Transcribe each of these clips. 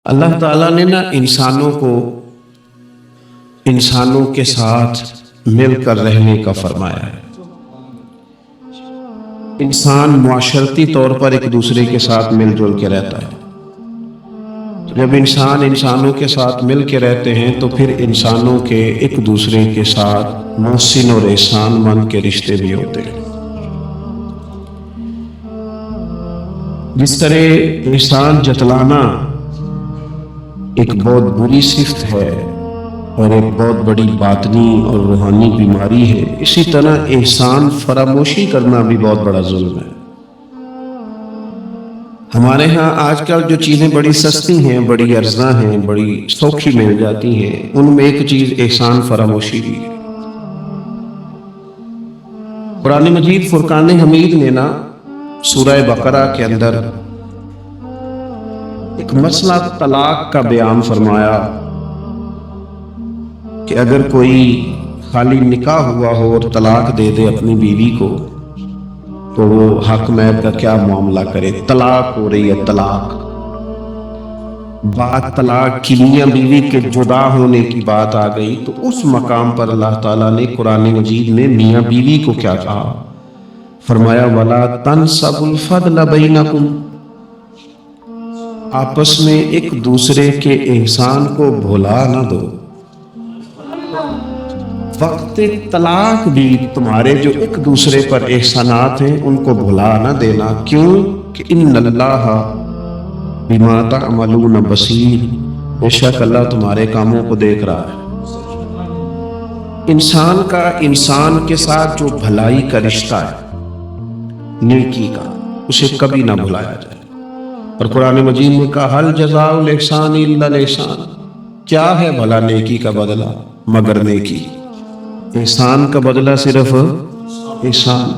اللہ تعالیٰ نے نا انسانوں کو انسانوں کے ساتھ مل کر رہنے کا فرمایا ہے۔ انسان معاشرتی طور پر ایک دوسرے کے ساتھ مل جل کے رہتا ہے۔ جب انسان انسانوں کے ساتھ مل کے رہتے ہیں تو پھر انسانوں کے ایک دوسرے کے ساتھ محسن اور احسان مند کے رشتے بھی ہوتے ہیں۔ جس طرح احسان جتلانا ایک بہت بری صفت ہے اور ایک بہت بڑی باطنی اور روحانی بیماری ہے، اسی طرح احسان فراموشی کرنا بھی بہت بڑا ظلم ہے۔ ہمارے ہاں آج کل جو چیزیں بڑی سستی ہیں، بڑی ارزاں ہیں، بڑی سوکھی مل جاتی ہیں، ان میں ایک چیز احسان فراموشی بھی ہے۔ قرآن مجید فرقان حمید نے نا سورہ بقرہ کے اندر ایک مسئلہ طلاق کا بیان فرمایا کہ اگر کوئی خالی نکاح ہوا ہو اور طلاق دے دے اپنی بیوی کو تو وہ حق محب کا کیا معاملہ کرے۔ طلاق ہو رہی ہے، طلاق بات طلاق کی، میاں بیوی کے جدا ہونے کی بات آ گئی تو اس مقام پر اللہ تعالیٰ نے قرآن مجید میں میاں بیوی کو کیا کہا؟ فرمایا وَلَا تَنْسَبُوا الْفَضْلَ بَيْنَكُمْ، آپس میں ایک دوسرے کے احسان کو بھلا نہ دو۔ وقت طلاق بھی تمہارے جو ایک دوسرے پر احسانات ہیں ان کو بھلا نہ دینا۔ کیوں کہ ان اللہ بما تعملون بصیر، بے شک اللہ تمہارے کاموں کو دیکھ رہا ہے۔ انسان کا انسان کے ساتھ جو بھلائی کا رشتہ ہے، نیکی کا، اسے کبھی نہ بھلایا جائے۔ اور قرآن مجید نے کہا حل جزاء الاحسان الا الاحسان، کیا ہے بھلا نیکی کا بدلہ مگر نیکی۔ احسان کا بدلہ صرف احسان۔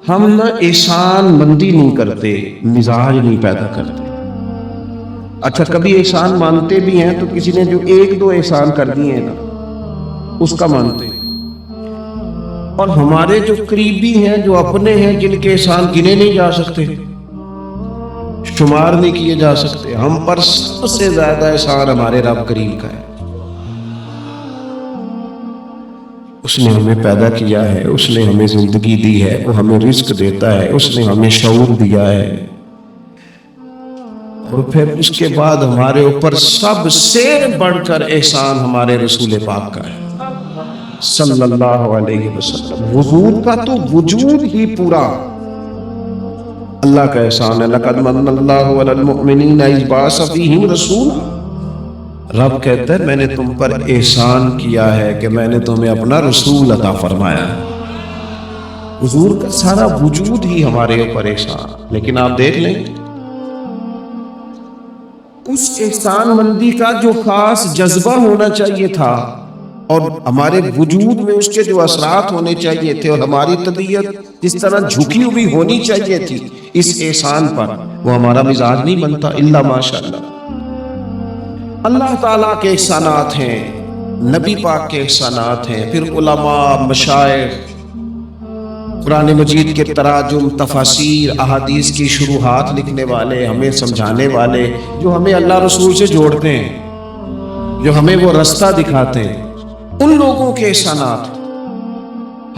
ہم نہ احسان مندی نہیں کرتے، مزاج نہیں پیدا کرتے۔ اچھا کبھی احسان مانتے بھی ہیں تو کسی نے جو ایک دو احسان کر دیے ہیں نا اس کا مانتے ہیں، اور ہمارے جو قریبی ہیں جو اپنے ہیں جن کے احسان گنے نہیں جا سکتے، شمار نہیں کیے جا سکتے، ہم پر سب سے زیادہ احسان ہمارے رب کریم کا ہے۔ اس نے ہمیں پیدا کیا ہے، اس نے ہمیں زندگی دی ہے، وہ ہمیں رزق دیتا ہے، اس نے ہمیں شعور دیا ہے، اور پھر اس کے بعد ہمارے اوپر سب سے بڑھ کر احسان ہمارے رسول پاک کا ہے صلی اللہ علیہ وسلم۔ وجود کا تو وجود ہی پورا اللہ کا احسان ہے۔ لقد من اللہ علی المؤمنین اذ بعث فیہم رسولا، رب کہتا ہے میں نے تم پر احسان کیا ہے کہ میں نے تمہیں اپنا رسول عطا فرمایا ہے۔ حضور کا سارا وجود ہی ہمارے اوپر احسان، لیکن آپ دیکھ لیں اس احسان مندی کا جو خاص جذبہ ہونا چاہیے تھا اور ہمارے وجود میں اس کے جو اثرات ہونے چاہیے تھے اور ہماری طبیعت جس طرح جھکی ہوئی ہونی چاہیے تھی اس احسان پر، وہ ہمارا مزاج نہیں بنتا الا ماشاءاللہ۔ اللہ تعالیٰ کے احسانات ہیں، نبی پاک کے احسانات ہیں، پھر علماء، مشائخ، قرآن مجید کے تراجم، تفاسیر، احادیث کی شروحات لکھنے والے، ہمیں سمجھانے والے، جو ہمیں اللہ رسول سے جوڑتے ہیں، جو ہمیں وہ رستہ دکھاتے ہیں، ان لوگوں کے احسانات،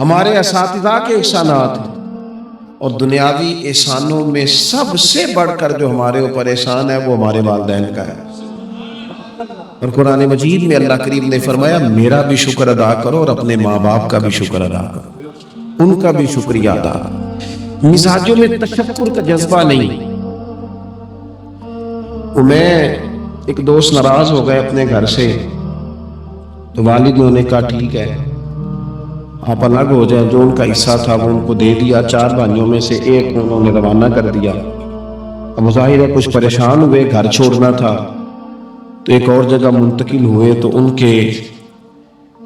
ہمارے اساتذہ کے احسانات، اور دنیاوی احسانوں میں سب سے بڑھ کر جو ہمارے اوپر احسان ہے وہ ہمارے والدین کا ہے۔ اور قرآن مجید میں اللہ کریم نے فرمایا میرا بھی شکر ادا کرو اور اپنے ماں باپ کا بھی شکر ادا کرو، ان کا بھی شکریہ ادا۔ مزاجوں میں تشکر کا جذبہ نہیں۔ میں ایک دوست ناراض ہو گئے اپنے گھر سے تو والد نے کہا ٹھیک ہے آپ الگ ہو جائیں، جو ان کا حصہ تھا وہ ان کو دے دیا۔ 4 بھائیوں میں سے ایک کو انہوں نے روانہ کر دیا۔ اب ظاہر ہے کچھ پریشان ہوئے، گھر چھوڑنا تھا تو ایک اور جگہ منتقل ہوئے، تو ان کے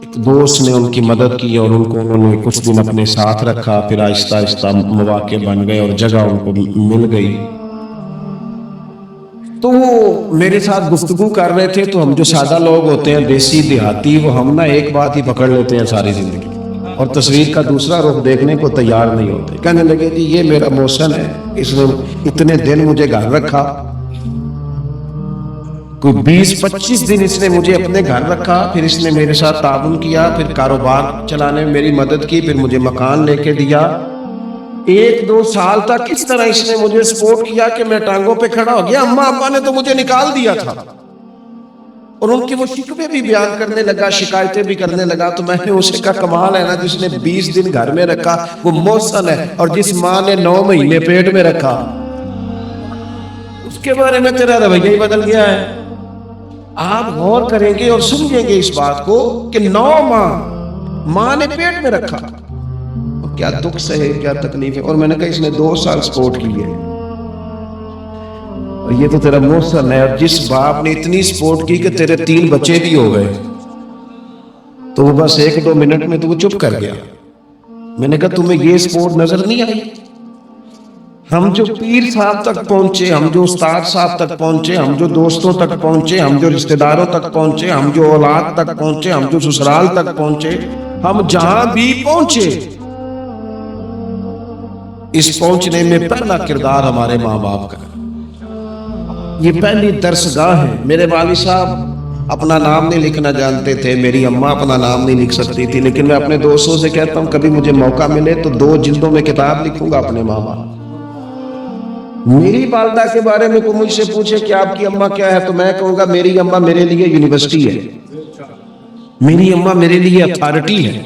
ایک دوست نے ان کی مدد کی اور ان کو انہوں نے کچھ دن اپنے ساتھ رکھا، پھر آہستہ آہستہ مواقع بن گئے اور جگہ ان کو مل گئی۔ تو وہ میرے ساتھ گفتگو کر رہے تھے، تو ہم جو سادہ لوگ ہوتے ہیں دیسی دیہاتی، وہ ہم نہ ایک بات ہی پکڑ لیتے ہیں ساری زندگی اور تصویر کا دوسرا رخ دیکھنے کو تیار نہیں ہوتے۔ کہنے لگے جی یہ میرا محسن ہے، اس نے اتنے دن مجھے گھر رکھا، کوئی 20-25 دن اس نے مجھے اپنے گھر رکھا، پھر اس نے میرے ساتھ تعاون کیا، پھر کاروبار چلانے میں میری مدد کی، پھر مجھے مکان لے کے دیا۔ 1-2 سال تک اس طرح اس نے مجھے سپورٹ کیا کہ میں ٹانگوں پہ کھڑا ہو گیا۔ اماں ابا نے تو مجھے نکال دیا تھا، اور ان کی وہ شکوے بھی بیان کرنے لگا، شکایتیں بھی کرنے لگا۔ تو میں نے اسے کہا کمال ہے نا، جس نے 20 دن گھر میں رکھا وہ محسن ہے، اور جس ماں نے 9 مہینے پیٹ میں رکھا اس کے بارے میں تیرا رویہ ہی بدل گیا ہے۔ آپ غور کریں گے اور سمجھیں گے اس بات کو کہ 9 ماں نے پیٹ میں رکھا، کیا دکھ سہے، کیا تکلیف ہے۔ اور میں نے کہا اس نے 2 سال سپورٹ کی ہے، اور یہ تو تیرا محسن ہے۔ اور جس باپ نے اتنی سپورٹ کی کہ تیرے 3 بچے بھی ہو گئے، تو وہ بس 1-2 منٹ میں تو وہ چپ کر گیا۔ میں نے کہا تمہیں یہ سپورٹ نظر نہیں آئی؟ ہم جو پیر صاحب تک پہنچے، ہم جو استاد صاحب تک پہنچے، ہم جو دوستوں تک پہنچے، ہم جو رشتہ داروں تک پہنچے، ہم جو اولاد تک پہنچے، ہم جو سسرال تک پہنچے، ہم جہاں بھی پہنچے، اس پہنچنے میں پہلا کردار ہمارے ماں باپ کا۔ یہ پہلی درسگاہ ہے۔ میرے والد صاحب اپنا نام نہیں لکھنا جانتے تھے، میری اماں اپنا نام نہیں لکھ سکتی تھی، لیکن میں اپنے دوستوں سے کہتا ہوں کبھی مجھے موقع ملے تو 2 جلدوں میں کتاب لکھوں گا اپنے ماں باپ۔ میری والدہ کے بارے میں کوئی مجھ سے پوچھے کہ آپ کی اماں کیا ہے، تو میں کہوں گا میری اماں میرے لیے یونیورسٹی ہے، میری اماں میرے لیے اتھارٹی ہے،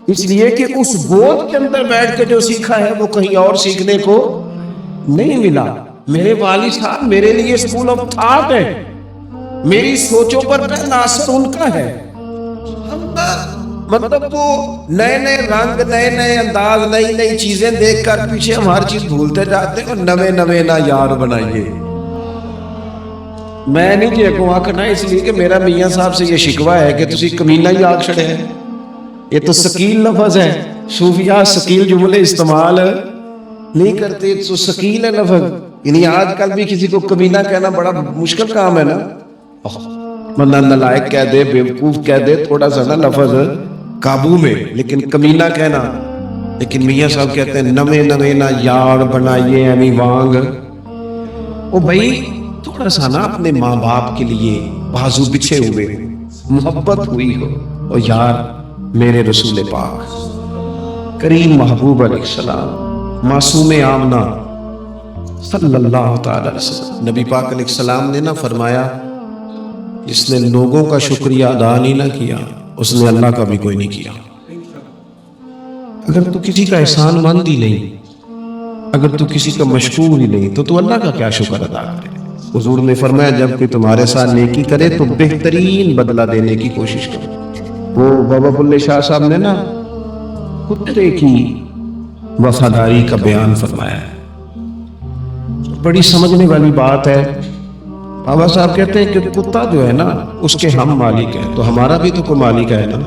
اس لیے کہ اس گود کے اندر بیٹھ کے جو سیکھا ہے وہ کہیں اور سیکھنے کو نہیں ملا۔ میرے والد صاحب میرے لیے اسکول آف تھاٹ ہے، میری سوچوں پر پہلا اثر ان کا ہے۔ مطلب وہ نئے نئے رنگ، نئے نئے انداز، نئی نئی چیزیں دیکھ کر پیچھے ہم ہر چیز بھولتے جاتے ہیں، اور نوے نوے نہ یار بنائیے۔ میں نہیں جی کو آکھنا اس لیے کہ میرا میاں صاحب سے یہ شکوہ ہے کہ تسی کمینہ ہی آگ چھڑے ہیں۔ یہ تو ثقیل لفظ ہے، صوفیاء ثقیل جملے استعمال نہیں کرتے، تو ثقیل ہے لفظ۔ یعنی آج کل بھی کسی کو کمینہ کہنا بڑا مشکل کام ہے نا، ورنہ نالائق کہہ دے، بیوقوف کہہ دے، تھوڑا سا نا لفظ قابو میں، لیکن کمینہ کہنا۔ لیکن میاں صاحب کہتے ہیں نوے نوے نہ یار بنائیے امی وانگ۔ او بھائی تھوڑا سا نا اپنے ماں باپ کے لیے بازو بچھے ہوئے، محبت ہوئی ہو۔ اور یار میرے رسول پاک کریم محبوب علیہ السلام، معصوم آمنہ صلی اللہ تعالی علیہ وسلم، نبی پاک علیہ السلام نے نہ فرمایا جس نے لوگوں کا شکریہ ادا نہیں نہ کیا اس نے اللہ کا بھی کوئی نہیں کیا۔ اگر تو کسی کا احسان مند ہی نہیں، اگر تو کسی کا مشکور ہی نہیں، تو اللہ کا کیا شکر ادا کرے؟ حضور نے فرمایا جب کوئی تمہارے ساتھ نیکی کرے تو بہترین بدلہ دینے کی کوشش کرو۔ وہ بابا بلے شاہ صاحب نے نا کتے کی وفاداری کا بیان فرمایا ہے، بڑی سمجھنے والی بات ہے۔ بابا صاحب کہتے ہیں کہ کتا جو ہے نا اس کے ہم مالک ہیں، تو ہمارا بھی تو کوئی مالک ہے نا۔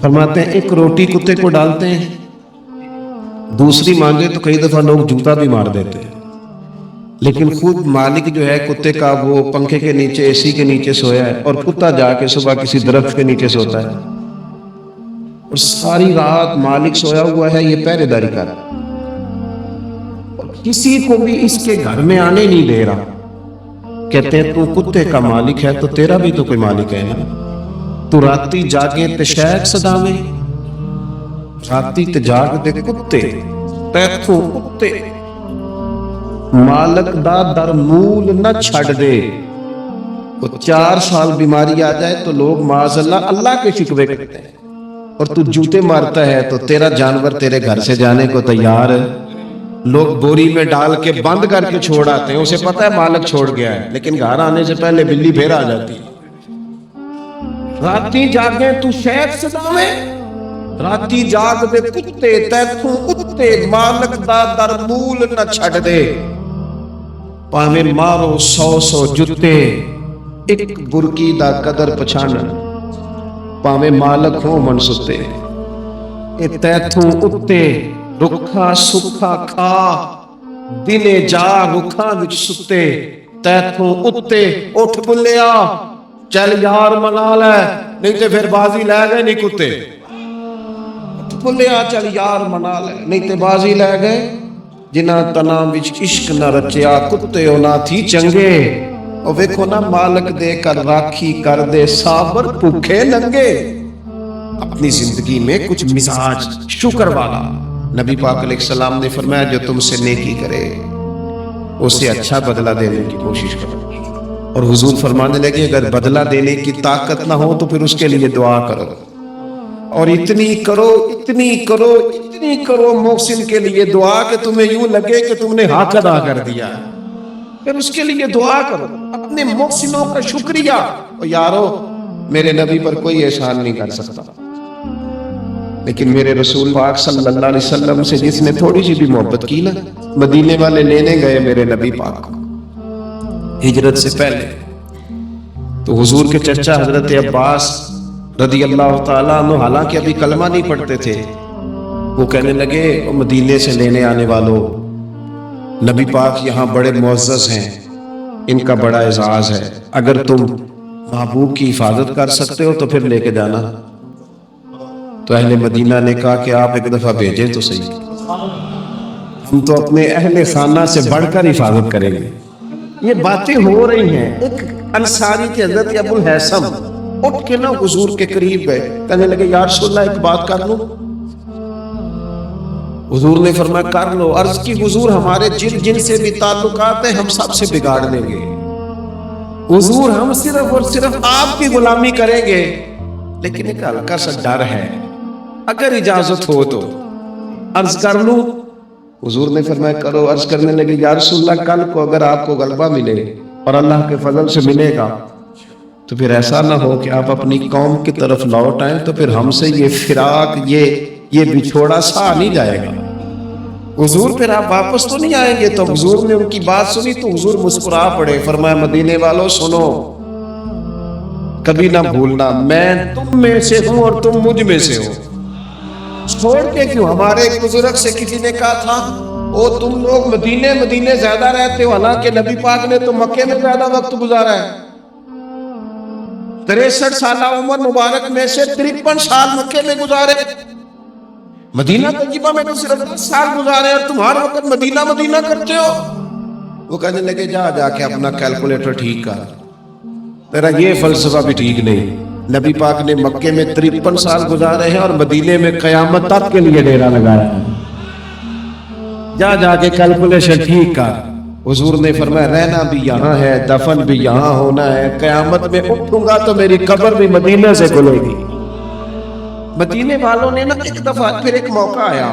فرماتے ہیں ایک روٹی کتے کو ڈالتے ہیں، دوسری مانگے تو کئی دفعہ لوگ جوتا بھی مار دیتے ہیں، لیکن خود مالک جو ہے کتے کا وہ پنکھے کے نیچے، اے سی کے نیچے سویا ہے، اور کتا جا کے صبح کسی درخت کے نیچے سوتا ہے، اور ساری رات مالک سویا ہوا ہے، یہ پہرے داری کر رہا ہے، کسی کو بھی اس کے گھر میں آنے نہیں دے رہا۔ کہتے ہیں تو کتے کا مالک ہے تو تیرا بھی تو کوئی مالک ہے نا۔ تو راتی جاگے تے شیخ صداویں، راتی تے جاگ دے کتے تیتھوں کتے، مالک دا در مول نہ چھڑ دے۔ وہ 4 سال بیماری آ جائے تو لوگ معاذ اللہ کے شکوے کرتے ہیں، اور تو جوتے مارتا ہے تو تیرا جانور تیرے گھر سے جانے کو تیار ہے۔ لوگ بوری میں ڈال کے بند کر کے چھوڑ آتے ہیں، اسے پتہ ہے مالک چھوڑ گیا ہے، لیکن گھر آنے سے پہلے بلی پھر آ جاتی ہے۔ راتی جاگیں تو شیخ صداویں، راتی جاگ دے کتے تیتھوں کتے، مالک دا در مول نہ چھڑ دے۔ پاویں مارو 100 جتے، ایک برکی دا قدر پچھانا، پاویں مالک ہو من ستے۔ اے تیتھوں کتے رکھا سکھا کھا، دنے جا رکھاں وچ ستے، تیتھوں اتے اٹھ بلیا، چل یار منا لے، نہیں تے پھر بازی لے گئے نہیں کتے۔ اٹھ بلیا چل یار منا لے، نہیں تے بازی لے گئے۔ جنہ تنا وچ عشق نہ رچیا کتے نہ تھی چنگے، اور ویکھو نا مالک دے کر راکھی کر دے صابر بھوکے ننگے. اپنی زندگی میں کچھ مزاج شکر والا. نبی پاک علیہ السلام نے فرمایا جو تم سے نیکی کرے اسے اچھا بدلہ دینے کی کوشش کرو. اور حضور فرمانے لگے اگر بدلہ دینے کی طاقت نہ ہو تو پھر اس کے لیے دعا کرو. اور اتنی کرو محسن کے لیے دعا کہ تمہیں یوں لگے کہ تم نے حق ادا کر دیا. پھر اس کے لیے دعا کرو اپنے محسنوں کا شکریہ. اور یارو میرے نبی پر کوئی احسان نہیں کر سکتا لیکن میرے رسول پاک صلی اللہ علیہ وسلم سے جس نے تھوڑی سی بھی محبت کی نا. مدینے والے لینے گئے میرے نبی پاک کو ہجرت سے پہلے. تو حضور کے چچا حضرت عباس رضی اللہ تعالیٰ عنہ حالانکہ ابھی کلمہ نہیں پڑھتے تھے, وہ کہنے لگے مدینے سے لینے آنے والوں, نبی پاک یہاں بڑے معزز ہیں, ان کا بڑا اعزاز ہے, اگر تم محبوب کی حفاظت کر سکتے ہو تو پھر لے کے جانا. تو اہل مدینہ نے کہا کہ آپ ایک دفعہ بھیجیں تو صحیح, ہم تو اپنے اہل خانہ سے بڑھ کر حفاظت کریں گے. یہ باتیں ہو رہی ہیں. ایک انصاری کے حضرت ابو الحیثم اٹھ کے نا حضور کے قریب گئے, کہنے لگے یا رسول اللہ ایک بات کر لوں. حضور نے فرمایا کر لو. عرض کی حضور ہمارے جن سے بھی تعلقات ہیں ہم سب سے بگاڑ دیں گے. حضور ہم صرف اور صرف آپ کی غلامی کریں گے, لیکن ایک ہلکا سا ڈر ہے, اگر اجازت ہو تو عرض کر لوں. حضور نے فرمایا کرو. عرض کرنے لگے یا رسول اللہ کل کو اگر آپ کو غلبہ ملے اور اللہ کے فضل سے ملے گا تو پھر ایسا نہ ہو کہ آپ اپنی قوم کی طرف لوٹ آئیں تو پھر ہم سے یہ فراق یہ بچھوڑا سا نہیں جائے گا. حضور پھر آپ واپس تو نہیں آئیں گے. تو حضور نے ان کی بات سنی تو حضور مسکرا پڑے, فرمایا مدینے والوں سنو, کبھی نہ بھولنا میں تم میں سے ہوں اور تم مجھ میں سے ہو. چھوڑ کے کیوں؟ ہمارے ایک بزرگ سے کسی نے کہا تھا او تم لوگ مدینے زیادہ رہتے ہو, حالانکہ نبی پاک نے تو مکے میں زیادہ وقت گزارا ہے. 63 سالہ عمر مبارک میں سے 53 سال مکے میں گزارے, مدینہ طیبہ میں تو صرف 10 سال گزارے اور تمہارا وقت مدینہ کرتے ہو. وہ کہنے لگے جا کے اپنا کیلکولیٹر ٹھیک کر, تیرا یہ فلسفہ بھی ٹھیک نہیں. نبی پاک نے مکے میں 53 سال گزارے ہیں اور مدینے میں قیامت تک کے لیے ڈیرا لگایا ہے. جا کے کیلکولیشن ٹھیک کر. حضور نے فرمایا رہنا بھی یہاں ہے, دفن بھی یہاں ہونا ہے, قیامت میں اٹھوں گا تو میری قبر بھی مدینہ سے کھلے گی. مدینے والوں نے نا ایک دفعہ پھر ایک موقع آیا,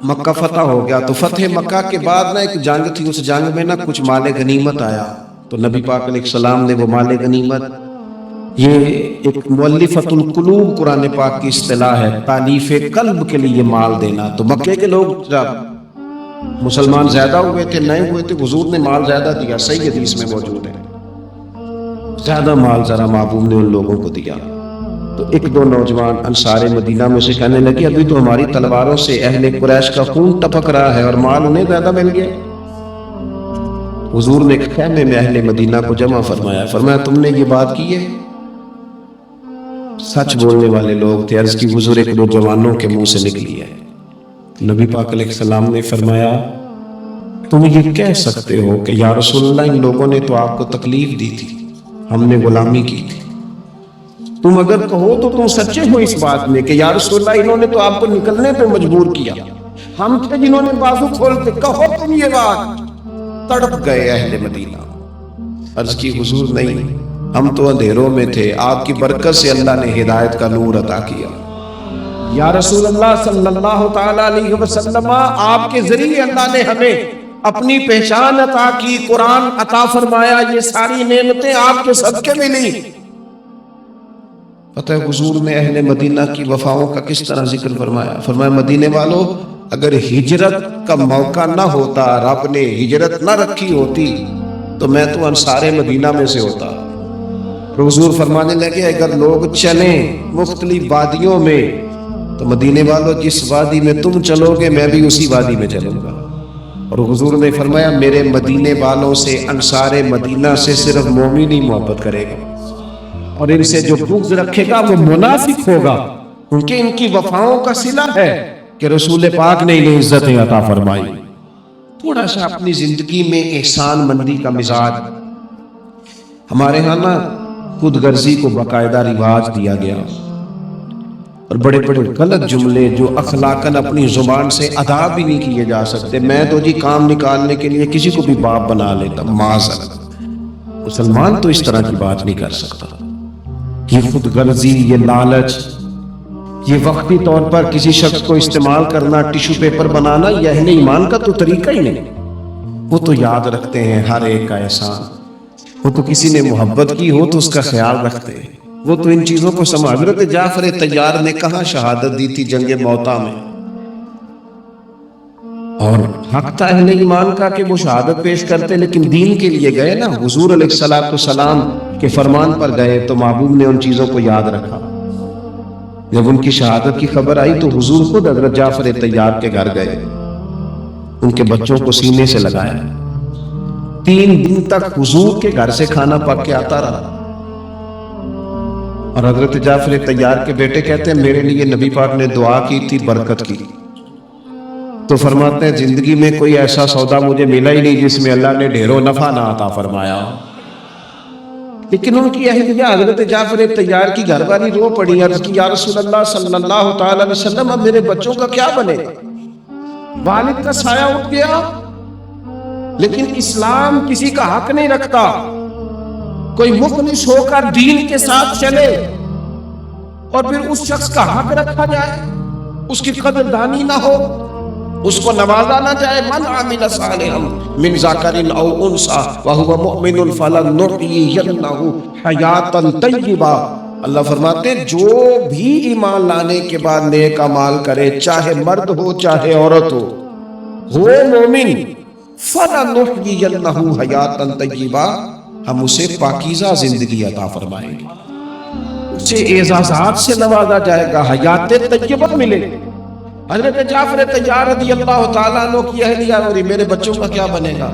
مکہ فتح ہو گیا. تو فتح مکہ کے بعد نا ایک جنگ تھی, اس جنگ میں نا کچھ مال غنیمت آیا. تو نبی پاک علیہ السلام نے وہ مال غنیمت, یہ ایک مؤلفۃ القلوب قرآن پاک کی اصطلاح ہے, تالیف قلب کے لیے مال دینا. تو مکے کے لوگ جب مسلمان زیادہ ہوئے تھے, نئے ہوئے تھے, حضور نے مال زیادہ دیا, صحیح حدیث میں موجود ہے, زیادہ مال ذرا محبوب نے ان لوگوں کو دیا. تو ایک دو نوجوان انصار مدینہ میں سے کہنے لگے ابھی تو ہماری تلواروں سے اہل قریش کا خون ٹپک رہا ہے اور مال انہیں زیادہ مل گیا. حضور نے خیمے میں اہل مدینہ کو جمع فرمایا تم نے یہ بات کی ہے؟ سچ بولنے والے لوگ تھے. عرض کی حضور ایک دو جوانوں کے منہ سے نکلی ہے. نبی پاک علیہ السلام نے فرمایا تم یہ کہہ سکتے ہو کہ یا رسول اللہ ان لوگوں نے تو آپ کو تکلیف دی تھی, ہم نے غلامی کی تھی. تم اگر کہو تو تم سچے ہو اس بات میں کہ یا رسول اللہ انہوں نے تو آپ کو نکلنے پہ مجبور کیا, ہم تھے جنہوں نے بازو کھولتے. کہو تم یہ بات. تڑپ گئے اہل مدینہ. عرض کی حضور نہیں, ہم تو اندھیروں میں تھے, آپ کی برکت سے اللہ نے ہدایت کا نور عطا کیا. یا رسول اللہ صلی اللہ تعالی علیہ وسلم آپ کے ذریعے اللہ نے ہمیں اپنی پہچان عطا کی, قرآن عطا فرمایا, یہ ساری نعمتیں آپ کے صدقے ملی. پتہ ہے حضور نے اہل مدینہ کی وفاؤں کا کس طرح ذکر فرمایا مدینے والوں اگر ہجرت کا موقع نہ ہوتا, رب نے ہجرت نہ رکھی ہوتی تو میں تو انصار مدینہ میں سے ہوتا. حضور فرمانے لگے اگر لوگ چلیں مختلف وادیوں میں تو مدینے والوں جس وادی میں تم چلو گے میں بھی اسی وادی میں چلوں گا. اور حضور نے فرمایا میرے مدینے والوں سے, انصار مدینہ سے صرف مومن ہی محبت کرے گا, اور ان سے جو بغض رکھے گا وہ منافق ہوگا, کیونکہ ان کی وفاؤں کا صلہ ہے کہ رسول پاک نے انہیں عزتیں عطا فرمائی. تھوڑا سا اپنی زندگی میں احسان مندی کا مزاج ہمارے ہاں نا خود غرضی کو باقاعدہ رواج دیا گیا، اور بڑے بڑے غلط جملے جو اخلاقاً اپنی زبان سے ادا بھی نہیں کیے جا سکتے، میں تو جی کام نکالنے کے لیے کسی کو بھی باپ بنا لیتا، معاذ مسلمان تو اس طرح کی بات نہیں کر سکتا۔ یہ خود غرضی، یہ لالچ، یہ وقتی طور پر کسی شخص کو استعمال کرنا، ٹیشو پیپر بنانا، یہ اہل ایمان کا تو طریقہ ہی نہیں۔ وہ تو یاد رکھتے ہیں ہر ایک کا احسان، وہ تو کسی نے محبت کی ہو تو اس کا خیال رکھتے ہیں، وہ تو ان چیزوں کو سمجھ۔ حضرت جعفر طیار نے کہاں شہادت دی تھی جنگ موتا میں، اور حق تھا اہل ایمان کا کہ وہ شہادت پیش کرتے، لیکن دین کے لیے گئے نا، حضور علیہ السلام کے فرمان پر گئے تو محبوب نے ان چیزوں کو یاد رکھا۔ جب ان کی شہادت کی خبر آئی تو حضور خود حضرت جعفر طیار کے گھر گئے، ان کے بچوں کو سینے سے لگایا، 3 دن تک حضور کے گھر سے کھانا پک کے آتا رہا۔ اور حضرت جعفر طیار کے بیٹے کہتے ہیں میرے لیے نبی پاک نے دعا کی تھی برکت کی، تو فرماتے ہیں زندگی میں کوئی ایسا سودا مجھے ملا ہی نہیں جس میں اللہ نے ڈھیروں نفع نہ عطا فرمایا۔ لیکن ان کی اہلیہ حضرت جعفر طیار کی گھر والی رو پڑی، عرض کی یا رسول اللہ صلی اللہ تعالی علیہ وسلم اب میرے بچوں کا کیا بنے گا؟ والد کا سایہ اٹھ گیا، لیکن اسلام کسی کا حق نہیں رکھتا۔ کوئی مخلص ہو کر دین کے ساتھ چلے اور پھر اس شخص کا حق رکھا جائے، اس کی قدردانی نہ ہو، اس کو نوازا نہ جائے۔ من عمل صالحا من ذکر او انثى وهو مؤمن فلنحيينه حیاتا طیبہ۔ اللہ فرماتے ہیں جو بھی ایمان لانے کے بعد نیک اعمال کرے، چاہے مرد ہو چاہے عورت ہو مومن، فلنحيينه حیاتا طیبہ، ہم اسے پاکیزہ زندگی عطا فرمائیں گے، اسے اعزازات سے نوازا جائے گا، حیات طیبہ ملے گی۔ حضرت جعفر طیار رضی اللہ تعالیٰ عنہ کی اہلیہ اور میرے بچوں کا کیا بنے گا؟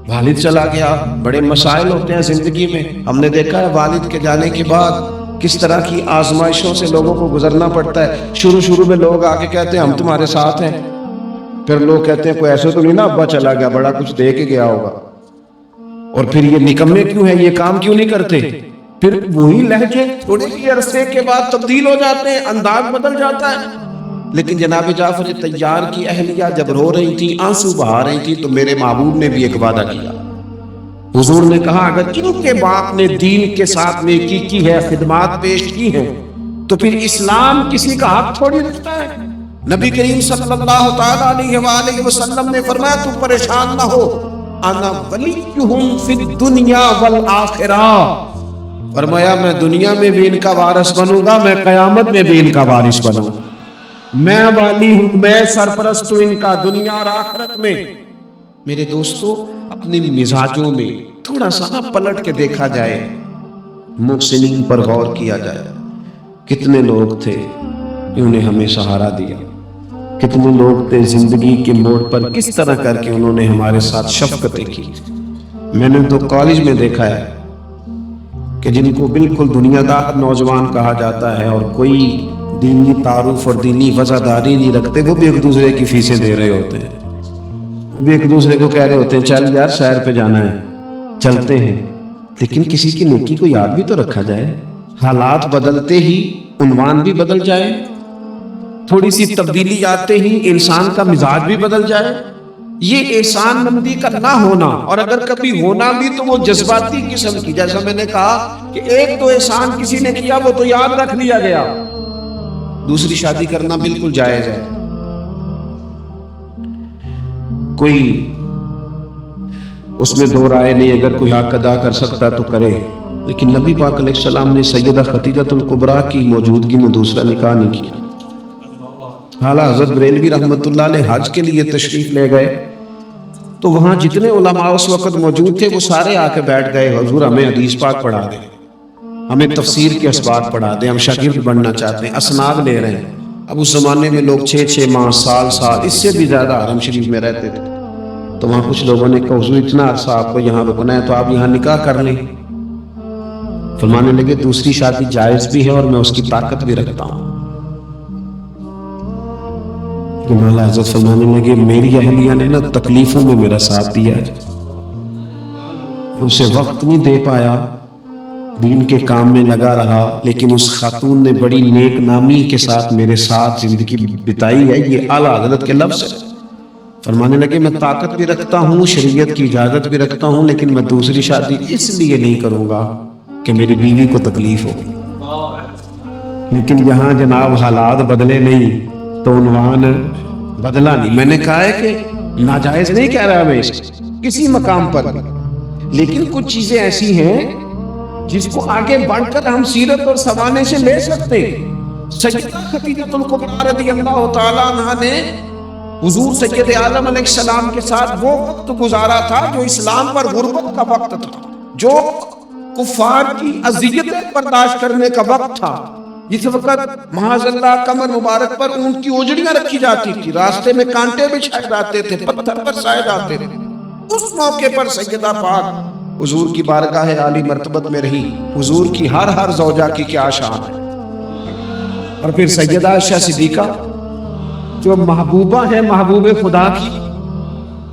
والد چلا گیا۔ بڑے مسائل ہوتے ہیں زندگی میں، ہم نے دیکھا ہے والد کے جانے کے بعد کس طرح کی آزمائشوں سے لوگوں کو گزرنا پڑتا ہے۔ شروع میں لوگ آگے کہتے ہیں ہم تمہارے ساتھ ہیں، پھر لوگ کہتے ہیں کوئی ایسے تو نہیں نا ابا چلا گیا، بڑا کچھ دے کے گیا ہوگا، اور پھر یہ نکمے کیوں ہیں، یہ کام کیوں نہیں کرتے؟ پھر وہی لہجے تھوڑے ہی عرصے کے بعد تبدیل ہو جاتے ہیں، انداز بدل جاتا ہے۔ لیکن جناب جعفر طیار کی اہلیہ جب رو رہی تھی، آنسو بہا رہی تھی، تو میرے محبوب نے بھی ایک وعدہ کیا۔ حضور نے کہا اگر ان کے باپ نے دین کے ساتھ نیکی کی ہے، خدمات پیش کی ہیں، تو پھر اسلام کسی کا حق تھوڑی رکھتا ہے۔ نبی کریم صلی اللہ تعالی علیہ وآلہ وسلم نے فرمایا تم پریشان نہ ہو، انا ولیہم فی الدنیا والآخرہ، فرمایا میں دنیا میں بھی ان کا وارث بنوں گا، میں قیامت میں بھی ان کا وارث بنوں گا، میں والی ہوں، میں سرپرست ہوں ان کا دنیا اور آخرت میں۔ میرے دوستو اپنے مزاجوں میں تھوڑا سا پلٹ کے دیکھا جائے، محسنین پر غور کیا جائے، کتنے لوگ تھے انہوں نے ہمیں سہارا دیا، کتنے لوگ تھے زندگی کے موڑ پر کس طرح کر کے انہوں نے ہمارے ساتھ شفقتیں کی۔ میں نے تو کالج میں دیکھا ہے کہ جن کو بالکل دنیا دار نوجوان کہا جاتا ہے اور کوئی دینی تعارف اور دینی وزاداری نہیں رکھتے، وہ بھی ایک دوسرے کی فیسیں دے رہے ہوتے ہیں، وہ بھی ایک دوسرے کو کہہ رہے ہوتے ہیں چل یار سیر پہ جانا ہے، چلتے ہیں، لیکن کسی کی نیکی کو یاد بھی تو رکھا جائے۔ حالات بدلتے ہی عنوان بھی بدل جائے، تھوڑی سی تبدیلی آتے ہی انسان کا مزاج بھی بدل جائے۔ یہ احسان مندی کا نہ ہونا، اور اگر کبھی ہونا بھی تو وہ جذباتی قسم کی، جیسا میں نے کہا کہ ایک تو احسان کسی نے کیا وہ تو یاد رکھ لیا گیا، دوسری شادی کرنا بالکل جائز ہے، کوئی اس میں دو رائے نہیں، اگر کوئی حق ادا کر سکتا تو کرے، لیکن نبی پاک علیہ السلام نے سیدہ خدیجہ الکبریٰ کی موجودگی میں دوسرا نکاح نہیں کیا۔ حالہ حضرت بریلوی رحمۃ اللہ علیہ حج کے لیے تشریف لے گئے تو وہاں جتنے علماء اس وقت موجود تھے وہ سارے آ کے بیٹھ گئے، حضور ہمیں حدیث پاک پڑھا دیں، ہمیں تفسیر کے اسباق پڑھا دیں، ہم شاگرد بننا چاہتے ہیں، اسناد لے رہے ہیں۔ اب اس زمانے میں لوگ 6 ماہ، سال، اس سے بھی زیادہ حرم شریف میں رہتے تھے، تو وہاں کچھ لوگوں نے کہا حضور اتنا عرصہ آپ کو یہاں رکنا ہے تو آپ یہاں نکاح کر لیں۔ فرمانے لگے دوسری شادی جائز بھی ہے اور میں اس کی طاقت بھی رکھتا ہوں۔ مولا حضرت فرمانے لگے میری اہلیہ نے نا تکلیفوں میں میرا ساتھ دیا ہے، اسے وقت نہیں دے پایا، دین کے کام میں لگا رہا، لیکن اس خاتون نے بڑی نیک نامی کے ساتھ میرے ساتھ زندگی بتائی ہے۔ یہ اعلیٰ حضرت کے لفظ ہے۔ فرمانے لگے میں طاقت بھی رکھتا ہوں، شریعت کی اجازت بھی رکھتا ہوں، لیکن میں دوسری شادی اس لیے نہیں کروں گا کہ میری بیوی کو تکلیف ہوگی۔ لیکن یہاں جناب حالات بدلے نہیں تو عنوان بدلا نہیں۔ میں نے کہا ہے کہ ناجائز نہیں کہہ رہا میں کسی مقام پر، لیکن کچھ چیزیں ایسی ہیں جس کو آگے بڑھ کر ہم سیرت اور سوانے سے لے سکتے ہیں۔ سیدہ خدیجہ الکبریٰ رضی اللہ تعالیٰ عنہا نے حضور سید عالم علیہ السلام کے ساتھ وہ وقت گزارا تھا جو اسلام پر غربت کا وقت تھا، جو کفار کی اذیتیں برداشت کرنے کا وقت تھا، جس وقت معاذ اللہ کمر مبارک پر اونٹ کی اوجڑیاں رکھی جاتی تھی، راستے میں کانٹے بچھائے جاتے تھے، پتھر برسائے جاتے تھے۔ اس موقع پر سیدہ پاک حضور کی بارگاہ عالی مرتبت میں رہی۔ حضور کی ہر زوجہ کی کیا شان ہے۔ اور پھر سیدہ عائشہ صدیقہ جو محبوبہ ہیں محبوب خدا کی،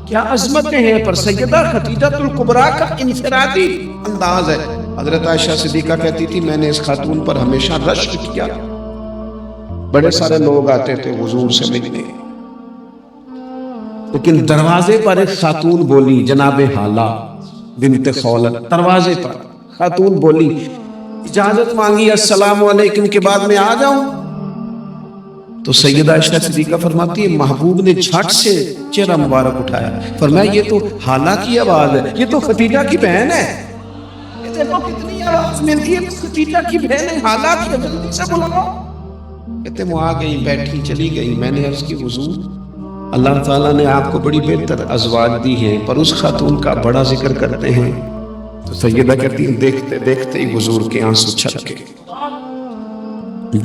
کیا عظمتیں ہیں، پر سیدہ خدیجہ الکبریٰ کا انفرادی انداز ہے۔ حضرت عائشہ صدیقہ کہتی تھی میں نے اس خاتون پر ہمیشہ رشک کیا، بڑے سارے لوگ آتے تھے حضور سے ملنے، لیکن دروازے پر ایک خاتون بولی، جناب حالہ بنت خولد، دروازے پر خاتون بولی، اجازت مانگی السلام علیکم کے بعد میں آ جاؤں؟ تو سیدہ عائشہ صدیقہ فرماتی ہے محبوب نے جھٹ سے چہرہ مبارک اٹھایا، فرمایا یہ تو حالہ کی آواز ہے، یہ تو خدیجہ کی بہن ہے۔ دیکھو کتنی آواز ملتی ہے، خدیجہ کی بہن ہے، حالہ کی، جلدی سے بلاؤ۔ کہتے وہ آ گئی، بیٹھی، چلی گئی۔ میں نے عرض کی حضور اللہ تعالیٰ نے آپ کو بڑی بہتر ازواج دی ہیں، پر اس خاتون کا بڑا ذکر کرتے ہیں۔ تو سیدہ کہتی ہیں دیکھتے دیکھتے ہی حضور کے آنسو چھلکے،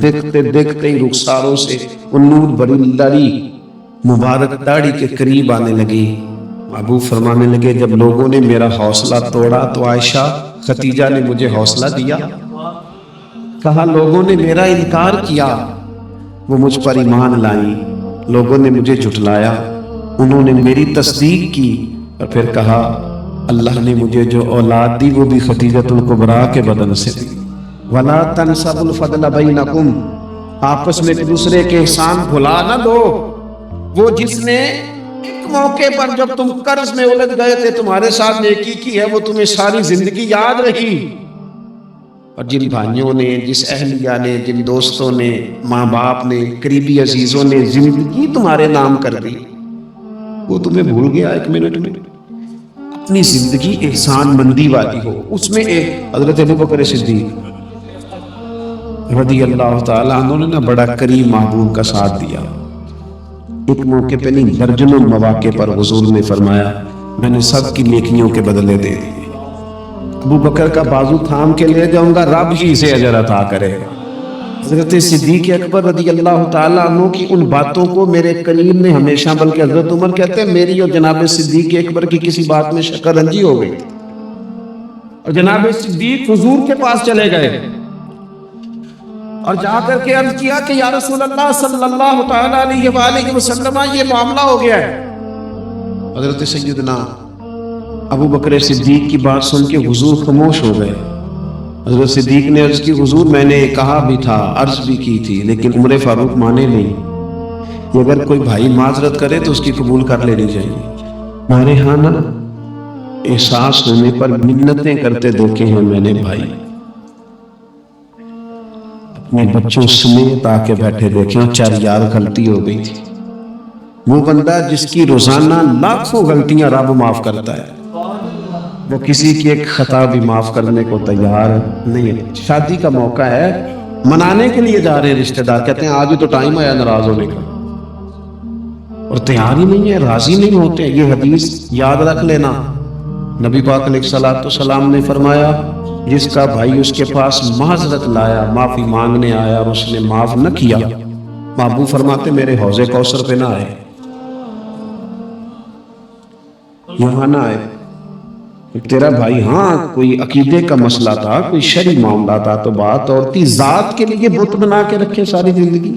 دیکھتے دیکھتے ہی رخساروں سے نور بری لڑی مبارک داڑھی کے قریب آنے لگی۔ محبوب فرمانے لگے جب لوگوں نے میرا حوصلہ توڑا تو عائشہ خدیجہ نے مجھے حوصلہ دیا۔ کہا لوگوں نے میرا انکار کیا، وہ مجھ پر ایمان لائیں، لوگوں نے مجھے جھٹلایا، انہوں نے میری تصدیق کی۔ اور پھر کہا اللہ نے مجھے جو اولاد دی وہ بھی خدیجہ الکبریٰ کے بدن سے دی۔ وَلَا تَنْسَبُوا الْفَضْلَ بَيْنَكُمْ، آپس میں ایک دوسرے کے احسان بھلا نہ دو۔ وہ جس نے ایک موقع پر جب تم قرض میں الجھ گئے تھے تمہارے ساتھ نیکی کی ہے، وہ تمہیں ساری زندگی یاد رہی۔ اور جن بھائیوں نے، جس اہلیہ نے، جن دوستوں نے، ماں باپ نے، قریبی عزیزوں نے زندگی تمہارے نام کر دی، وہ تمہیں بھول گیا ایک منٹ میں۔ اپنی زندگی احسان مندی والی ہو، اس میں ایک حضرت ابوبکر صدیق رضی اللہ تعالیٰ عنہ نے بڑا کریم محبوب کا ساتھ دیا۔ ایک موقع پہ نہیں، درجنوں مواقع پر حضور نے فرمایا میں نے سب کی نیکیوں کے بدلے دے دیے۔ ابو بکر کا بازو تھام کے لے جاؤں گا، رب ہی اسے اجر عطا کرے گا۔ حضرت صدیق اکبر رضی اللہ تعالیٰ عنہ کی ان باتوں کو میرے قریب نے ہمیشہ، بلکہ حضرت عمر کہتے ہیں میری اور جناب صدیق اکبر کی کسی بات میں شکر رنجی ہو گئی، اور جناب صدیق حضور کے پاس چلے گئے اور جا کر کے عرض کیا کہ یا رسول اللہ صلی اللہ تعالیٰ علیہ وآلہ وسلم یہ معاملہ ہو گیا ہے۔ حضرت سیدنا ابو بکر صدیق کی بات سن کے حضور خاموش ہو گئے۔ حضرت صدیق نے عرض کی حضور میں نے کہا بھی تھا، عرض بھی کی تھی، لیکن عمر فاروق مانے نہیں، کہ اگر کوئی بھائی معذرت کرے تو اس کی قبول کر لینی چاہیے۔ ہمارے ہاں نا احساس ہونے پر منتیں کرتے دیکھے ہیں میں نے بھائی، اپنے بچوں سمیت آ کے بیٹھے دیکھے ہیں، چار یار غلطی ہو گئی تھی۔ وہ بندہ جس کی روزانہ لاکھوں غلطیاں رب معاف کرتا ہے، وہ کسی کی ایک خطا بھی معاف کرنے کو تیار نہیں ہے۔ شادی کا موقع ہے، منانے کے لیے جا رہے ہیں رشتہ دار، کہتے ہیں آج ہی تو ٹائم آیا ناراض ہونے کا، اور تیار ہی نہیں ہے، راضی نہیں ہوتے۔ یہ حدیث یاد رکھ لینا، نبی پاک علیہ الصلوۃ والسلام نے فرمایا جس کا بھائی اس کے پاس معذرت لایا، معافی مانگنے آیا اور اس نے معاف نہ کیا، محبوب فرماتے میرے حوض کوثر پہ نہ آئے، یہاں نہ آئے۔ تیرا بھائی ہاں کوئی عقیدے کا مسئلہ تھا، کوئی شرعی معاملہ تھا تو بات اور تھی، ذات کے لیے بت بنا کے رکھے ساری زندگی،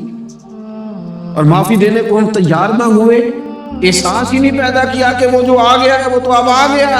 اور معافی دینے کو ہم تیار نہ ہوئے، احساس ہی نہیں پیدا کیا کہ وہ جو آ گیا ہے وہ تو اب آ گیا،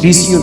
20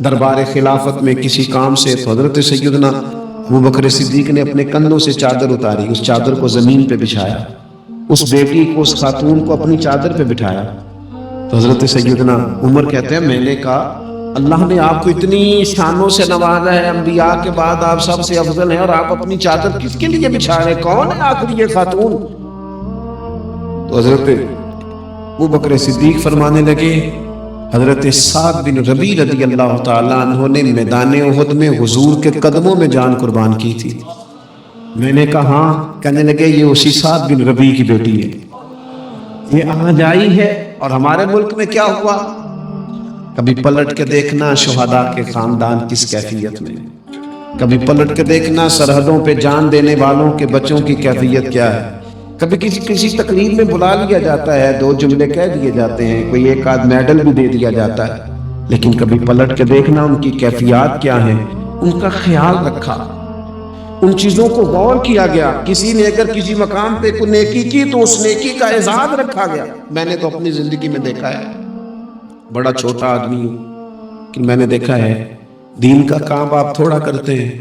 دربار خلافت میں کسی کام سے، تو حضرت سیدنا ابوبکر صدیق نے اپنے کندھوں سے چادر اتاری، اس چادر کو زمین پہ بچھایا، اس بیٹی کو، اس خاتون کو اپنی چادر پہ بٹھایا۔ تو حضرت سیدنا عمر کہتے ہیں میں نے کہا اللہ نے آپ کو اتنی شانوں سے نوازا ہے، انبیاء کے بعد آپ سب سے افضل ہیں، اور آپ اپنی چادر کس کے لیے بچھا رہے ہیں؟ کون ہے آخر یہ خاتون؟ تو حضرت ابوبکر صدیق فرمانے لگے حضرت سعد بن ربیع رضی اللہ تعالیٰ عنہ نے میدان احد میں حضور کے قدموں میں جان قربان کی تھی۔ میں نے کہا ہاں، کہنے لگے یہ اسی سعد بن ربیع کی بیٹی ہے، یہ آج آئی ہے۔ اور ہمارے ملک میں کیا ہوا؟ کبھی پلٹ کے دیکھنا شہداء کے خاندان کس کیفیت میں، کبھی پلٹ کے دیکھنا سرحدوں پہ جان دینے والوں کے بچوں کی کیفیت کیا ہے۔ کبھی کسی تقریب میں بلا لیا جاتا ہے، 2 جملے کہہ دیے جاتے ہیں، کوئی ایک آدھ میڈل بھی دے دیا جاتا ہے، لیکن کبھی پلٹ کے دیکھنا ان کی کیفیات کیا ہیں، ان کا خیال رکھا، ان چیزوں کو غور کیا گیا۔ کسی نے اگر کسی مقام پہ کوئی نیکی کی تو اس نیکی کا اعزاز رکھا گیا۔ میں نے تو اپنی زندگی میں دیکھا ہے، بڑا چھوٹا آدمی ہوں کہ میں نے دیکھا ہے دین کا کام آپ تھوڑا کرتے ہیں،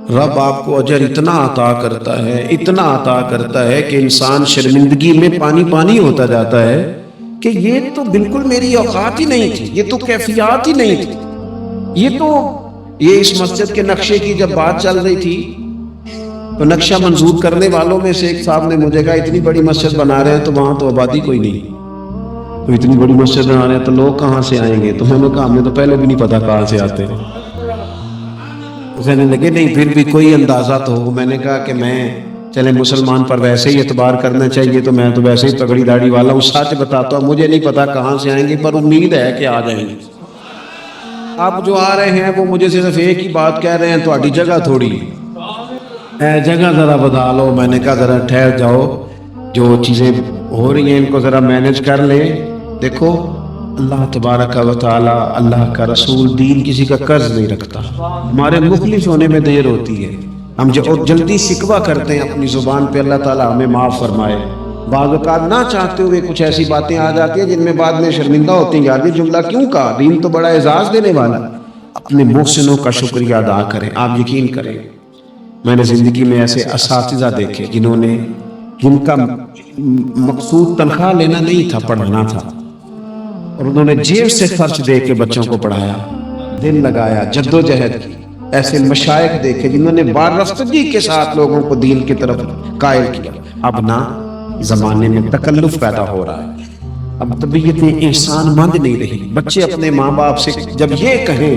رب آپ کو اجر اتنا عطا کرتا ہے، اتنا عطا کرتا ہے کہ انسان شرمندگی میں پانی پانی ہوتا جاتا ہے کہ یہ تو بالکل میری اوقات ہی نہیں تھی، یہ تو کیفیات ہی نہیں تھی، یہ اس مسجد کے نقشے کی جب بات چل رہی تھی تو نقشہ منظور کرنے والوں میں سے ایک صاحب نے مجھے کہا اتنی بڑی مسجد بنا رہے ہیں تو وہاں تو آبادی کوئی نہیں، تو اتنی بڑی مسجد بنا رہے ہیں تو لوگ کہاں سے آئیں گے؟ تو میں نے کہا ہمیں تو پہلے بھی نہیں پتا کہاں سے آتے ہیں۔ کہنے لگے نہیں پھر بھی کوئی اندازہ تو ہو۔ میں نے کہا کہ میں چلے مسلمان پر ویسے ہی اعتبار کرنا چاہیے، تو میں تو ویسے ہی پگڑی داڑھی والا ہوں، سچ بتاتا ہوں مجھے نہیں پتا کہاں سے آئیں گے، پر امید ہے کہ آ جائیں گے۔ آپ جو آ رہے ہیں وہ مجھے صرف ایک ہی بات کہہ رہے ہیں تہاڈی جگہ تھوڑی جگہ ذرا بتا لو۔ میں نے کہا ذرا ٹھہر جاؤ، جو چیزیں ہو رہی ہیں ان کو ذرا مینج کر لیں۔ دیکھو اللہ تبارک و تعالی، اللہ کا رسول، دین کسی کا قرض نہیں رکھتا۔ ہمارے مخلص ہونے میں دیر ہوتی ہے، ہم جلدی شکوہ کرتے ہیں اپنی زبان پہ، اللہ تعالیٰ ہمیں معاف فرمائے۔ بعض اوقات نہ چاہتے ہوئے کچھ ایسی باتیں آ جاتی ہیں جن میں بعد میں شرمندہ ہوتی ہیں، یار یہ جملہ کیوں کہا؟ دین تو بڑا اعزاز دینے والا۔ اپنے محسنوں کا شکریہ ادا کریں۔ آپ یقین کریں میں نے زندگی میں ایسے اساتذہ دیکھے جن کا مقصود تنخواہ لینا نہیں تھا، پڑھانا تھا، اور انہوں نے جیب سے خرچ دے کے بچوں کو پڑھایا، دل لگایا، جدوجہد کی۔ ایسے مشائخ دیکھے جنہوں نے وارفتگی کے ساتھ لوگوں کو دین کی طرف قائل کیا۔ اب نہ زمانے میں تکلف پیدا ہو رہا ہے، اب طبیعتیں احسان مند نہیں رہی۔ بچے اپنے ماں باپ سے جب یہ کہیں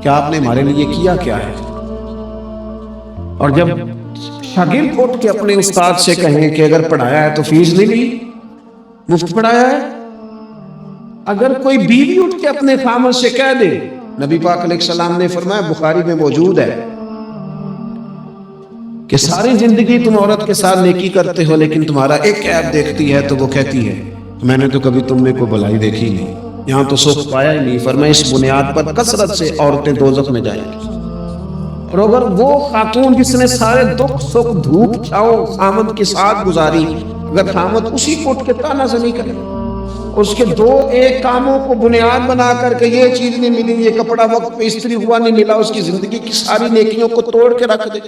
کہ آپ نے ہمارے لیے کیا کیا ہے، اور جب شاگرد اٹھ کے اپنے استاد سے کہیں کہ اگر پڑھایا ہے تو فیس نہیں لی، مفت پڑھایا ہے۔ اگر کوئی بیوی اٹھ کے اپنے خامد سے کہہ دے، نبی پاک علیہ السلام نے فرمایا، بخاری میں موجود ہے، کہ ساری زندگی تم عورت کے ساتھ نیکی کرتے ہو لیکن تمہارا ایک عیب دیکھتی ہے تو وہ کہتی ہے میں نے تو کبھی تم میں کوئی بھلائی دیکھی نہیں، یہاں تو سکھ پایا ہی نہیں۔ فرمایا اس بنیاد پر کثرت سے عورتیں دوزخ میں جائیں گی۔ اور اگر وہ خاتون جس نے سارے دکھ سکھ دھوپ چھاؤ خامد کے ساتھ گزاری، اگر خامد اسی کو اٹھ کے تانا زنی کرے، اس کے 2-1 کاموں کو بنیاد بنا کر کے یہ چیز نہیں ملی، یہ کپڑا وقت پہ استری ہوا نہیں ملا، اس کی زندگی کی ساری نیکیوں کو توڑ کے رکھ دے،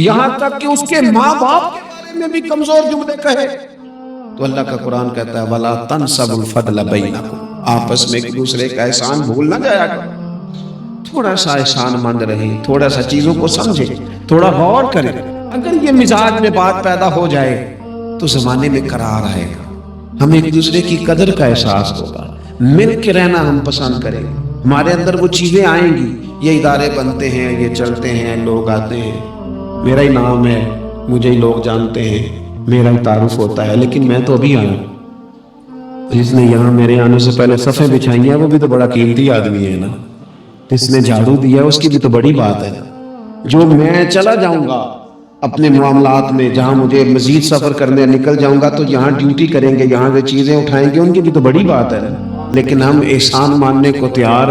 یہاں تک کہ اس کے ماں باپ کے بارے میں بھی کمزور جملے کہے، تو اللہ کا قرآن کہتا ہے وَلَا تَنْسَبُوا الْفَضْلَ بَيْنَكُمْ، آپس میں ایک دوسرے کا احسان بھول نہ جایا کرو۔ تھوڑا سا احسان مند رہے، تھوڑا سا چیزوں کو سمجھے، تھوڑا غور کرے۔ اگر یہ مزاج میں بات پیدا ہو جائے تو زمانے میں قرار آئے گا، ہم ایک دوسرے کی قدر کا احساس ہوگا، مل کے رہنا ہم پسند کریں، ہمارے اندر وہ چیزیں آئیں گی۔ یہ ادارے بنتے ہیں، یہ چلتے ہیں، لوگ آتے ہیں، میرا ہی نام ہے، مجھے ہی لوگ جانتے ہیں، میرا ہی تعارف ہوتا ہے، لیکن میں تو ابھی آیا ہوں۔ جس نے یہاں میرے آنے سے پہلے صفیں بچھائی ہیں وہ بھی تو بڑا قیمتی آدمی ہے نا، جس نے جھاڑو دیا اس کی بھی تو بڑی بات ہے۔ جو میں چلا جاؤں گا اپنے معاملات میں، جہاں مجھے مزید سفر کرنے نکل جاؤں گا تو یہاں ڈیوٹی کریں گے، یہاں سے چیزیں اٹھائیں گے، ان کی بھی تو بڑی بات ہے۔ لیکن ہم احسان ماننے کو تیار،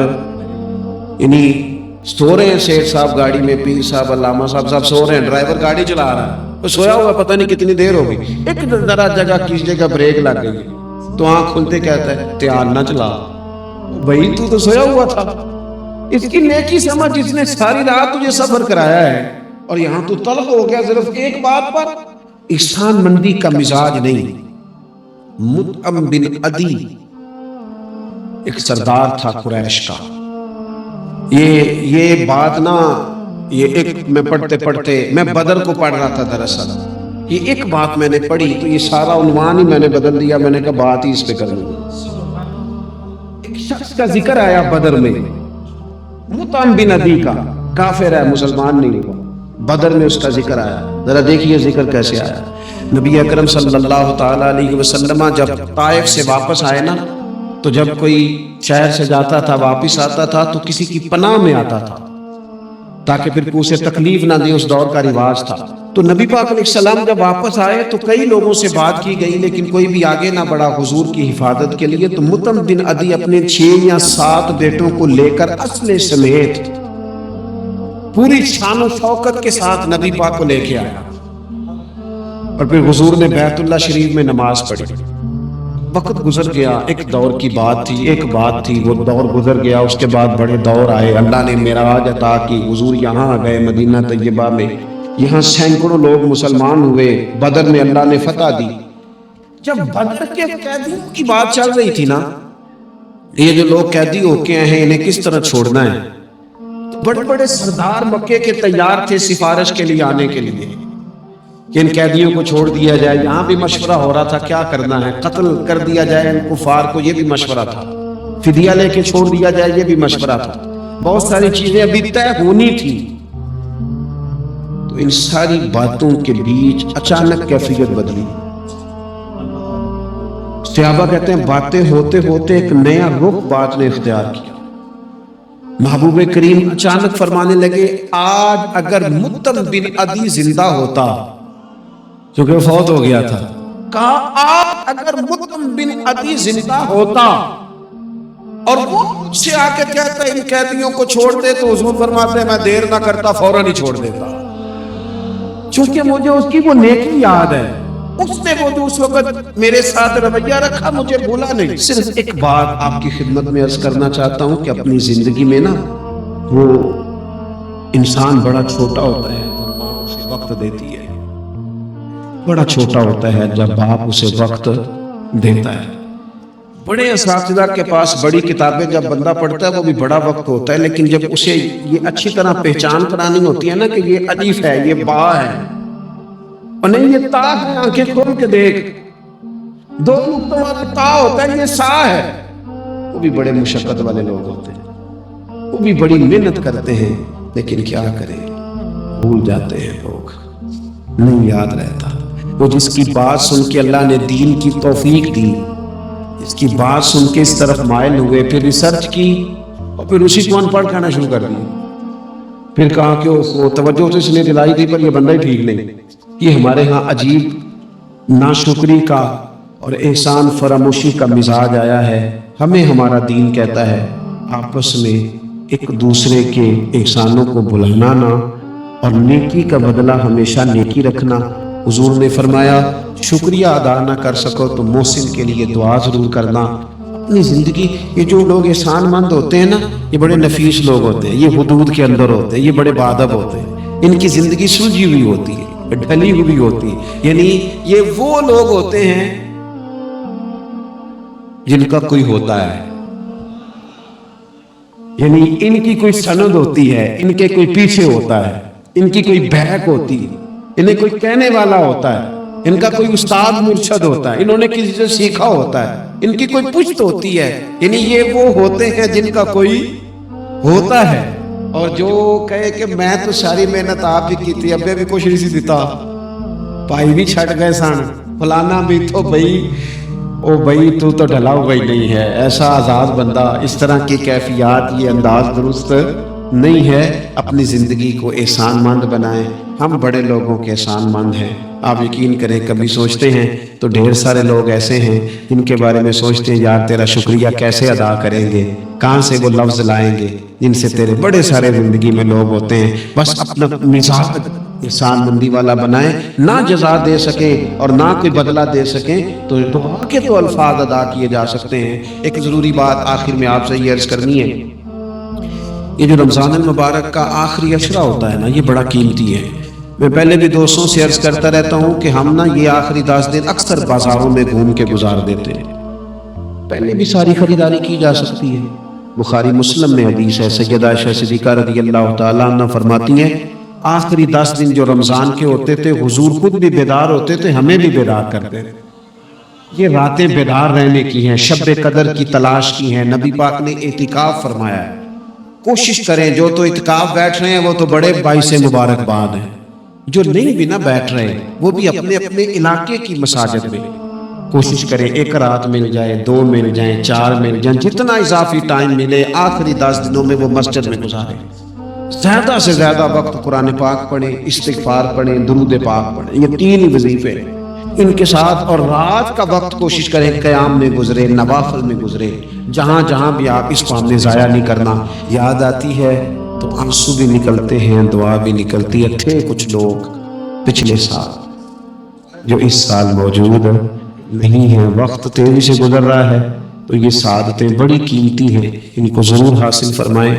یعنی سو رہے ہیں سیٹ صاحب گاڑی میں، پیر صاحب، علامہ صاحب سو رہے ہیں، ڈرائیور گاڑی چلا رہا ہے، وہ سویا ہوا پتہ نہیں کتنی دیر ہو گئی، ایک ذرا جگہ کسی جگہ بریک لگ گئی تو آنکھ کھلتے کہتا ہے تیار نہ چلا، بھائی تو سویا ہوا تھا، اس کی نیکی سمجھ جس نے ساری رات تجھے صبر کرایا ہے اور یہاں تو تلخ ہو گیا صرف ایک بات پر۔ احسان مندی کا مزاج نہیں۔ مطعم بن عدی ایک سردار تھا قریش کا۔ یہ بات نا، یہ ایک میں پڑھتے پڑھتے میں بدر کو پڑھ رہا تھا دراصل، یہ ایک بات میں نے پڑھی تو یہ سارا عنوان ہی میں نے بدل دیا، میں نے کہا بات ہی اس پہ کر لوں۔ ایک شخص کا ذکر آیا بدر میں، مطعم بن عدی کا، کافر ہے، مسلمان نہیں ہوا، بدر میں اس کا ذکر آیا۔ ذرا دیکھیے ذکر کیسے آیا۔ نبی اکرم صلی اللہ تعالی علیہ وسلم جب طائف سے واپس آئے نا، تو جب کوئی شہر سے جاتا تھا واپس آتا تھا تو کسی کی پناہ میں آتا تھا تاکہ پھر اسے تکلیف نہ دے، اس دور کا رواج تھا۔ تو نبی پاک علیہ السلام جب واپس آئے تو کئی لوگوں سے بات کی گئی لیکن کوئی بھی آگے نہ بڑھا حضور کی حفاظت کے لیے۔ تو مطعم بن عدی اپنے 6 یا 7 بیٹوں کو لے کر اسلحے سمیت پوری شان و شوکت کے ساتھ نبی پاک کو لے کے آیا اور پھر حضور نے بیت اللہ شریف میں نماز پڑھی۔ وقت گزر گیا، ایک دور کی بات تھی، ایک بات تھی، وہ دور گزر گیا، اس کے بعد بڑے دور آئے، اللہ نے معراج عطا کی، حضور یہاں آ گئے مدینہ طیبہ میں، یہاں سینکڑوں لوگ مسلمان ہوئے، بدر میں اللہ نے فتح دی۔ جب بدر کے قیدیوں کی بات چل رہی تھی نا، یہ جو لوگ قیدی ہو کے ہیں انہیں کس طرح چھوڑنا ہے، تو بڑے بڑے سردار مکے کے تیار تھے سفارش کے لیے آنے کے لیے کہ ان قیدیوں کو چھوڑ دیا جائے۔ یہاں بھی مشورہ ہو رہا تھا کیا کرنا ہے، قتل کر دیا جائے ان کفار کو، یہ بھی مشورہ تھا، فدیہ لے کے چھوڑ دیا جائے، یہ بھی مشورہ تھا، بہت ساری چیزیں ابھی طے ہونی تھی۔ تو ان ساری باتوں کے بیچ اچانک کیفیت بدلی۔ صحابہ کہتے ہیں باتیں ہوتے ہوتے ایک نیا رخ بات نے اختیار کیا۔ محبوب کریم اچانک فرمانے لگے آج اگر مطعم بن عدی زندہ ہوتا، کیونکہ وہ فوت ہو گیا تھا، کہا آج اگر مطعم بن عدی زندہ ہوتا اور وہ مجھ سے آ کے کہتا ان قیدیوں کو چھوڑ دے، تو حضور فرماتے ہیں میں دیر نہ کرتا فوراً ہی چھوڑ دیتا، چونکہ مجھے اس کی وہ نیکی یاد ہے، اس نے وہ جو اس وقت میرے ساتھ رویہ رکھا مجھے بھولا نہیں۔ صرف ایک بات آپ کی خدمت میں عرض کرنا چاہتا ہوں کہ اپنی زندگی میں نا وہ انسان بڑا چھوٹا ہوتا ہے جب ماں اسے وقت دیتی ہے، بڑا چھوٹا ہوتا ہے جب باپ اسے وقت دیتا ہے۔ بڑے اساتذہ کے پاس بڑی کتابیں جب بندہ پڑھتا ہے وہ بھی بڑا وقت ہوتا ہے، لیکن جب اسے یہ اچھی طرح پہچان کرانی ہوتی ہے نا کہ یہ الف ہے، یہ با ہے، اور نہیں یہ تا ہے، آنکھیں کھول کے دیکھ، 2 نقطوں والا تا ہوتا ہے، یہ سا ہے، وہ بھی بڑے مشقت والے لوگ ہوتے ہیں، وہ بھی بڑی محنت کرتے ہیں، لیکن کیا کریں بھول جاتے ہیں لوگ، نہیں یاد رہتا۔ وہ جس کی بات سن کے اللہ نے دین کی توفیق دی، اس کی بات سن کے اس طرف مائل ہوئے، پھر ریسرچ کی اور پھر اسی کو ان پڑھ کہنا شروع کر دیا، پھر کہا کہ وہ توجہ تو اس نے دلائی تھی پر یہ بندہ ہی ٹھیک نہیں۔ یہ ہمارے ہاں عجیب ناشکری کا اور احسان فراموشی کا مزاج آیا ہے۔ ہمیں ہمارا دین کہتا ہے آپس میں ایک دوسرے کے احسانوں کو بھلانا نہ، اور نیکی کا بدلہ ہمیشہ نیکی رکھنا۔ حضور نے فرمایا شکریہ ادا نہ کر سکو تو محسن کے لیے دعا ضرور کرنا۔ اپنی زندگی، یہ جو لوگ احسان مند ہوتے ہیں نا، یہ بڑے نفیس لوگ ہوتے ہیں، یہ حدود کے اندر ہوتے ہیں، یہ بڑے باادب ہوتے ہیں، ان کی زندگی سلجھی ہوئی ہوتی ہے، ڈھلی ہوئی ہوتی ہے، یعنی یہ وہ لوگ ہوتے ہیں جن کا کوئی ہوتا ہے، یعنی ان کی کوئی سند ہوتی ہے، ان کے کوئی پیچھے ہوتا ہے، ان کی کوئی بہک ہوتی ہے، انہیں کوئی کہنے والا ہوتا ہے، ان کا کوئی استاد مرشد ہوتا ہے، انہوں نے کسی سے سیکھا ہوتا ہے، ان کی کوئی پشت ہوتی ہے، یعنی یہ وہ ہوتے ہیں جن کا کوئی ہوتا ہے۔ اور جو کہے کہ میں تو ساری محنت آپ ہی کی تھی، ابے بھی کچھ نہیں سی دیتا، پائی بھی چھٹ گئے سن، فلانا بھی تو بھائی او بھائی تو ڈھلا ہوا ہی نہیں ہے، ایسا آزاد بندہ، اس طرح کی کیفیات، یہ انداز درست نہیں ہے۔ اپنی زندگی کو احسان مند بنائیں۔ ہم بڑے لوگوں کے احسان مند ہیں، آپ یقین کریں کبھی سوچتے ہیں تو ڈھیر سارے لوگ ایسے ہیں جن کے بارے میں سوچتے ہیں یار تیرا شکریہ کیسے ادا کریں گے، کہاں سے وہ لفظ لائیں گے جن سے تیرے بڑے سارے زندگی میں لوگ ہوتے ہیں۔ بس اپنا مزاج احسان مندی والا بنائیں، نہ جزا دے سکیں اور نہ کوئی بدلہ دے سکیں تو دعا کے تو الفاظ ادا کیے جا سکتے ہیں۔ ایک ضروری بات آخر میں آپ سے یہ عرض کرنی ہے، یہ جو رمضان المبارک کا آخری عشرہ ہوتا ہے نا، یہ بڑا قیمتی ہے۔ میں پہلے بھی دوستوں سے عرض کرتا رہتا ہوں کہ ہم نا یہ آخری 10 دن اکثر بازاروں میں گھوم کے گزار دیتے ہیں، پہلے بھی ساری خریداری کی جا سکتی ہے۔ بخاری مسلم میں حدیث ہے، سیدہ عائشہ صدیقہ رضی اللہ تعالیٰ عنہ فرماتی ہیں آخری 10 دن جو رمضان کے ہوتے تھے حضور خود بھی بیدار ہوتے تھے، ہمیں بھی بیدار کرتے تھے۔ یہ راتیں بیدار رہنے کی ہیں، شب قدر کی تلاش کی ہیں۔ نبی پاک نے اعتکاف فرمایا ہے، کوشش کریں، جو تو اعتکاف بیٹھ رہے ہیں وہ تو بڑے باعث مبارکباد ہیں، جو نہیں بھی نہ بیٹھ رہے وہ بھی اپنے اپنے علاقے کی مساجد میں کوشش کریں، 1 رات مل جائے، 2 مل جائیں، 4 مل جائیں، جتنا اضافی ٹائم ملے آخری 10 دنوں میں وہ مسجد میں گزاریں۔ زیادہ سے زیادہ وقت قرآن پاک پڑھیں، استغفار پڑھیں، درود پاک پڑھیں، یہ 3 ہی وظیفے ہیں ان کے ساتھ۔ اور رات کا وقت کوشش کریں قیام میں گزرے، نوافل میں گزرے، جہاں جہاں بھی آپ اس کو ہم نے ضائع نہیں کرنا۔ یاد آتی ہے تو آنسو بھی نکلتے ہیں، دعا بھی نکلتی ہے۔ تھے کچھ لوگ پچھلے سال جو اس سال موجود نہیں ہیں، وقت تیزی سے گزر رہا ہے، تو یہ سعادتیں بڑی قیمتی ہیں، ان کو ضرور حاصل فرمائیں۔